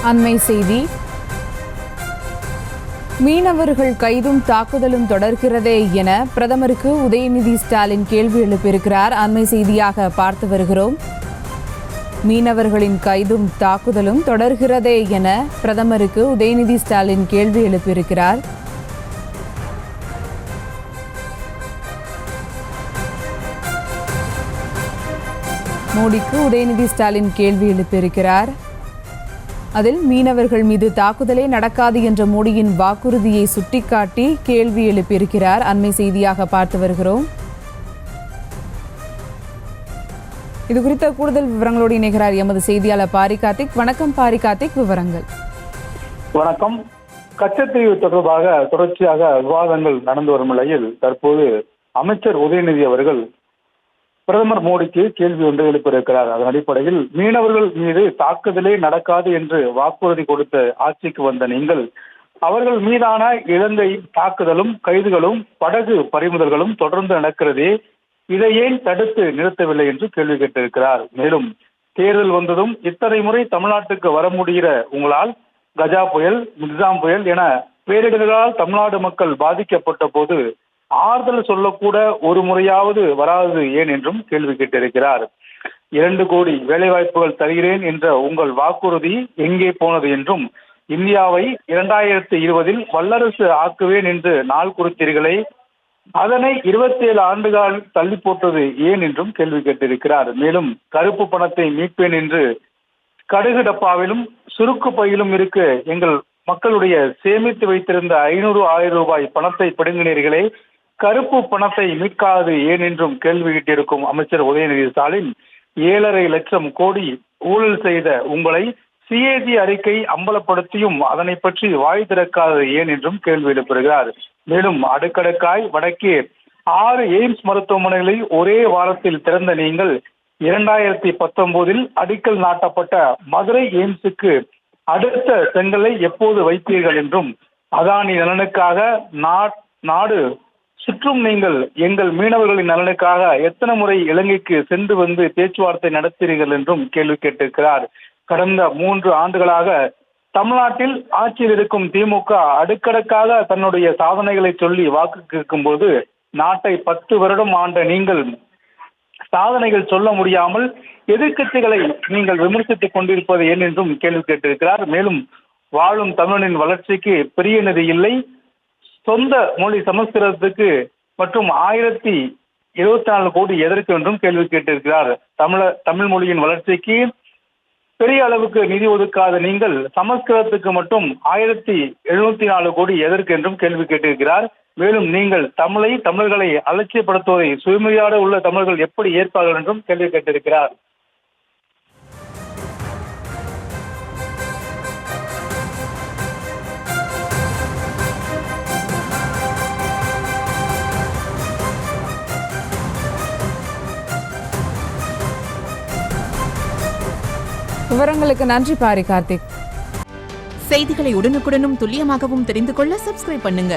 அண்மை செய்தி. மீனவர்கள் கைதும் தாக்குதலும் தொடர்கிறதே என பிரதமருக்கு உதயநிதி ஸ்டாலின் கேள்வி எழுப்பியிருக்கிறார். அண்மை செய்தியாக பார்த்து வருகிறோம். மீனவர்களின் கைதும் தாக்குதலும் தொடர்கிறதே என பிரதமருக்கு உதயநிதி ஸ்டாலின் கேள்வி எழுப்பியிருக்கிறார். மோடிக்கு உதயநிதி ஸ்டாலின் கேள்வி எழுப்பியிருக்கிறார். அதில் மீனவர்கள் மீது தாக்குதலே நடக்காது என்ற மோடியின் வாக்குறுதியை சுட்டிக்காட்டி கேள்வி எழுப்பியிருக்கிறார். அண்மை செய்தியாக பார்த்து வருகிறோம். இது குறித்த கூடுதல் விவரங்களோடு இணைகிறார் எமது செய்தியாளர் பாரி கார்த்திக். வணக்கம் பாரி கார்த்திக், விவரங்கள். வணக்கம். கச்சத்தீவு தொடர்பாக தொடர்ச்சியாக விவாதங்கள் நடந்து வரும் நிலையில் தற்போது அமைச்சர் உதயநிதி அவர்கள் பிரதமர் மோடிக்கு கேள்வி ஒன்று எழுப்பியிருக்கிறார். அதன் அடிப்படையில் மீனவர்கள் மீது தாக்குதலே நடக்காது என்று வாக்குறுதி கொடுத்த ஆட்சிக்கு வந்த நீங்கள் அவர்கள் மீதான இலங்கை தாக்குதலும் கைதுகளும் படகு பறிமுதல்களும் தொடர்ந்து நடக்கிறதே, இதை ஏன் தடுத்து நிறுத்தவில்லை என்று கேள்வி கேட்டிருக்கிறார். மேலும் தேர்தல் வந்ததும் இத்தனை முறை தமிழ்நாட்டுக்கு வர முடிகிற உங்களால் கஜா புயல், மிக்ஸாம் புயல் என பேரிடர்களால் தமிழ்நாடு மக்கள் பாதிக்கப்பட்ட போது ஆறுதல் சொல்லக்கூட ஒரு முறையாவது வராது ஏன் என்றும் கேள்வி கேட்டிருக்கிறார். 2 கோடி வேலைவாய்ப்புகள் தருகிறேன் என்ற உங்கள் வாக்குறுதி எங்கே போனது என்றும், இந்தியாவை 2020 வல்லரசு ஆக்குவேன் என்று நாள் குறித்தீர்களே, அதனை 27 ஆண்டுகள் தள்ளி போட்டது ஏன் என்றும் கேள்வி கேட்டிருக்கிறார். மேலும் கருப்பு பணத்தை மீட்பேன் என்று கடுகு டப்பாவிலும் சுருக்கு பையிலும் இருக்க எங்கள் மக்களுடைய சேமித்து வைத்திருந்த 500-1000 ரூபாய் பணத்தை பிடுங்கினீர்களே, கருப்பு பணத்தை மீட்காது ஏன் என்றும் கேள்வி கேட்டிருக்கும் அமைச்சர் உதயநிதி ஸ்டாலின் 7.5 லட்சம் கோடி ஊழல் செய்த உங்களை சிஏஜி அறிக்கை அம்பலப்படுத்தியும் அதனை பற்றி வாய் திறக்காது ஏன் என்றும் கேள்வி எழுப்புகிறார். மேலும் அடுக்கடுக்காய் வடக்கே 6 எய்ம்ஸ் மருத்துவமனைகளை ஒரே வாரத்தில் திறந்த நீங்கள் 2019 அடிக்கல் நாட்டப்பட்ட மதுரை எய்ம்ஸுக்கு அடுத்த செங்கலை எப்போது வைப்பீர்கள் என்றும், அதானி நலனுக்காக நாடு சுற்றும் நீங்கள் எங்கள் மீனவர்களின் நலனுக்காக எத்தனை முறை இலங்கைக்கு சென்று வந்து பேச்சுவார்த்தை நடத்துகிறீர்கள் என்றும் கேள்வி கேட்டிருக்கிறார். கடந்த 3 ஆண்டுகளாக தமிழ்நாட்டில் ஆட்சியில் இருக்கும் திமுக அடுக்கடுக்காக தன்னுடைய சாதனைகளை சொல்லி வாக்கு கேட்கும் போது நாட்டை 10 வருடம் ஆண்ட நீங்கள் சாதனைகள் சொல்ல முடியாமல் எதிர்க்கட்சிகளை நீங்கள் விமர்சித்துக் கொண்டிருப்பது ஏன் என்றும் கேள்வி கேட்டிருக்கிறார். மேலும் வாழும் தமிழனின் வளர்ச்சிக்கு பெரிய நிதி இல்லை, சொந்த மொழி சமஸ்கிருதத்துக்கு மற்றும் 1024 கோடி எதற்கு என்றும் கேள்வி கேட்டிருக்கிறார். தமிழ் மொழியின் வளர்ச்சிக்கு பெரிய அளவுக்கு நிதி ஒதுக்காத நீங்கள் சமஸ்கிருதத்துக்கு மட்டும் 1704 கோடி எதற்கு என்றும் கேள்வி கேட்டிருக்கிறார். மேலும் நீங்கள் தமிழர்களை அலட்சியப்படுத்துவதை சுயமரியாதை உள்ள தமிழர்கள் எப்படி ஏற்பார்கள் என்றும் கேள்வி கேட்டிருக்கிறார். விவரங்களுக்கு நன்றி பாரி கார்த்திக். செய்திகளை உடனுக்குடனும் துல்லியமாகவும் தெரிந்து கொள்ள சப்ஸ்கிரைப் பண்ணுங்க.